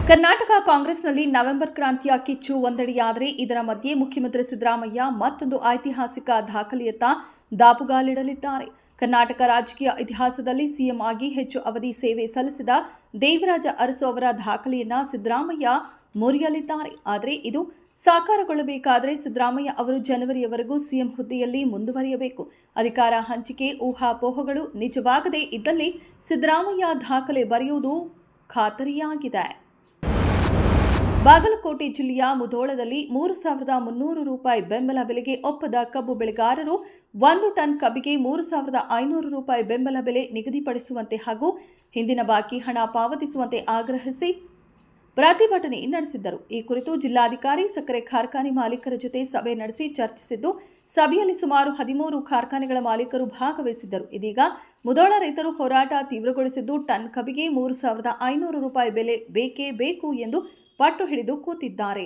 ಕರ್ನಾಟಕ ಕಾಂಗ್ರೆಸ್ನಲ್ಲಿ ನವೆಂಬರ್ ಕ್ರಾಂತಿಯ ಕಿಚ್ಚು ಒಂದೆಡೆಯಾದರೆ ಇದರ ಮಧ್ಯೆ ಮುಖ್ಯಮಂತ್ರಿ ಸಿದ್ದರಾಮಯ್ಯ ಮತ್ತೊಂದು ಐತಿಹಾಸಿಕ ದಾಖಲೆಯತ್ತ ದಾಪುಗಾಲಿಡಲಿದ್ದಾರೆ. ಕರ್ನಾಟಕ ರಾಜಕೀಯ ಇತಿಹಾಸದಲ್ಲಿ ಸಿಎಂ ಆಗಿ ಹೆಚ್ಚು ಅವಧಿ ಸೇವೆ ಸಲ್ಲಿಸಿದ ದೇವರಾಜ ಅರಸು ಅವರ ದಾಖಲೆಯನ್ನ ಸಿದ್ದರಾಮಯ್ಯ ಮುರಿಯಲಿದ್ದಾರೆ. ಆದರೆ ಇದು ಸಾಕಾರಗೊಳ್ಳಬೇಕಾದರೆ ಸಿದ್ದರಾಮಯ್ಯ ಅವರು ಜನವರಿಯವರೆಗೂ ಸಿಎಂ ಹುದ್ದೆಯಲ್ಲಿ ಮುಂದುವರಿಯಬೇಕು. ಅಧಿಕಾರ ಹಂಚಿಕೆ ಊಹಾಪೋಹಗಳು ನಿಜವಾಗದೇ ಇದ್ದಲ್ಲಿ ಸಿದ್ದರಾಮಯ್ಯ ದಾಖಲೆ ಬರೆಯುವುದು ಖಾತರಿಯಾಗಿದೆ. ಬಾಗಲಕೋಟೆ ಜಿಲ್ಲೆಯ ಮುಧೋಳದಲ್ಲಿ 3,300 ರೂಪಾಯಿ ಬೆಂಬಲ ಬೆಲೆಗೆ ಒಪ್ಪದ ಕಬ್ಬು ಬೆಳೆಗಾರರು 1 ಟನ್ ಕಬ್ಬಿಗೆ 3,500 ರೂಪಾಯಿ ಬೆಂಬಲ ಬೆಲೆ ನಿಗದಿಪಡಿಸುವಂತೆ ಹಾಗೂ ಹಿಂದಿನ ಬಾಕಿ ಹಣ ಪಾವತಿಸುವಂತೆ ಆಗ್ರಹಿಸಿ ಪ್ರತಿಭಟನೆ ನಡೆಸಿದ್ದರು. ಈ ಕುರಿತು ಜಿಲ್ಲಾಧಿಕಾರಿ ಸಕ್ಕರೆ ಕಾರ್ಖಾನೆ ಮಾಲೀಕರ ಜೊತೆ ಸಭೆ ನಡೆಸಿ ಚರ್ಚಿಸಿದ್ದು, ಸಭೆಯಲ್ಲಿ ಸುಮಾರು 13 ಕಾರ್ಖಾನೆಗಳ ಮಾಲೀಕರು ಭಾಗವಹಿಸಿದ್ದರು. ಇದೀಗ ಮುಧೋಳ ರೈತರು ಹೋರಾಟ ತೀವ್ರಗೊಳಿಸಿದ್ದು, ಟನ್ ಕಬ್ಬಿಗೆ 3,500 ರೂಪಾಯಿ ಬೆಲೆ ಬೇಕೇ ಬೇಕು ಎಂದು ಪಟ್ಟು ಹಿಡಿದು ಕೂತಿದ್ದಾರೆ.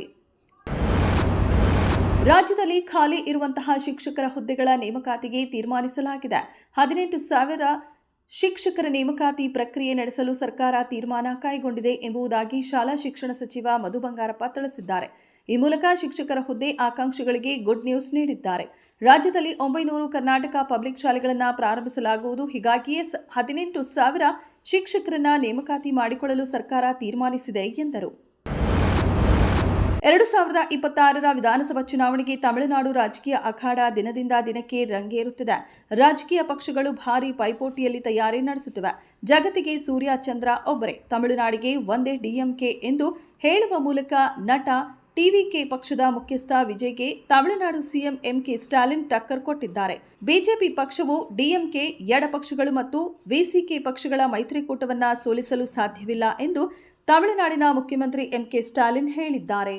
ರಾಜ್ಯದಲ್ಲಿ ಖಾಲಿ ಇರುವಂತಹ ಶಿಕ್ಷಕರ ಹುದ್ದೆಗಳ ನೇಮಕಾತಿಗೆ ತೀರ್ಮಾನಿಸಲಾಗಿದೆ. 18,000 ಶಿಕ್ಷಕರ ನೇಮಕಾತಿ ಪ್ರಕ್ರಿಯೆ ನಡೆಸಲು ಸರ್ಕಾರ ತೀರ್ಮಾನ ಕೈಗೊಂಡಿದೆ ಎಂಬುದಾಗಿ ಶಾಲಾ ಶಿಕ್ಷಣ ಸಚಿವ ಮಧು ಬಂಗಾರಪ್ಪ ತಿಳಿಸಿದ್ದಾರೆ. ಈ ಮೂಲಕ ಶಿಕ್ಷಕರ ಹುದ್ದೆ ಆಕಾಂಕ್ಷಿಗಳಿಗೆ ಗುಡ್ ನ್ಯೂಸ್ ನೀಡಿದ್ದಾರೆ. ರಾಜ್ಯದಲ್ಲಿ 900 ಕರ್ನಾಟಕ ಪಬ್ಲಿಕ್ ಶಾಲೆಗಳನ್ನು ಪ್ರಾರಂಭಿಸಲಾಗುವುದು. ಹೀಗಾಗಿಯೇ 18,000 ಶಿಕ್ಷಕರನ್ನ ನೇಮಕಾತಿ ಮಾಡಿಕೊಳ್ಳಲು ಸರ್ಕಾರ ತೀರ್ಮಾನಿಸಿದೆ ಎಂದರು. 2026ರ ವಿಧಾನಸಭಾ ಚುನಾವಣೆಗೆ ತಮಿಳುನಾಡು ರಾಜಕೀಯ ಅಖಾಡ ದಿನದಿಂದ ದಿನಕ್ಕೆ ರಂಗೇರುತ್ತಿದೆ. ರಾಜಕೀಯ ಪಕ್ಷಗಳು ಭಾರೀ ಪೈಪೋಟಿಯಲ್ಲಿ ತಯಾರಿ ನಡೆಸುತ್ತಿವೆ. ಜಗತ್ತಿಗೆ ಸೂರ್ಯ ಚಂದ್ರ ಒಬ್ಬರೇ, ತಮಿಳುನಾಡಿಗೆ ಒಂದೇ ಡಿಎಂಕೆ ಎಂದು ಹೇಳುವ ಮೂಲಕ ನಟ ಟಿವಿಕೆ ಪಕ್ಷದ ಮುಖ್ಯಸ್ಥ ವಿಜಯ್ಗೆ ತಮಿಳುನಾಡು ಸಿಎಂ ಎಂಕೆ ಸ್ಟಾಲಿನ್ ಟಕ್ಕರ್ ಕೊಟ್ಟಿದ್ದಾರೆ. ಬಿಜೆಪಿ ಪಕ್ಷವು ಡಿಎಂಕೆ ಎಡಪಕ್ಷಗಳು ಮತ್ತು ವಿಸಿಕೆ ಪಕ್ಷಗಳ ಮೈತ್ರಿಕೂಟವನ್ನು ಸೋಲಿಸಲು ಸಾಧ್ಯವಿಲ್ಲ ಎಂದು ತಮಿಳುನಾಡಿನ ಮುಖ್ಯಮಂತ್ರಿ ಎಂಕೆ ಸ್ಟಾಲಿನ್ ಹೇಳಿದ್ದಾರೆ.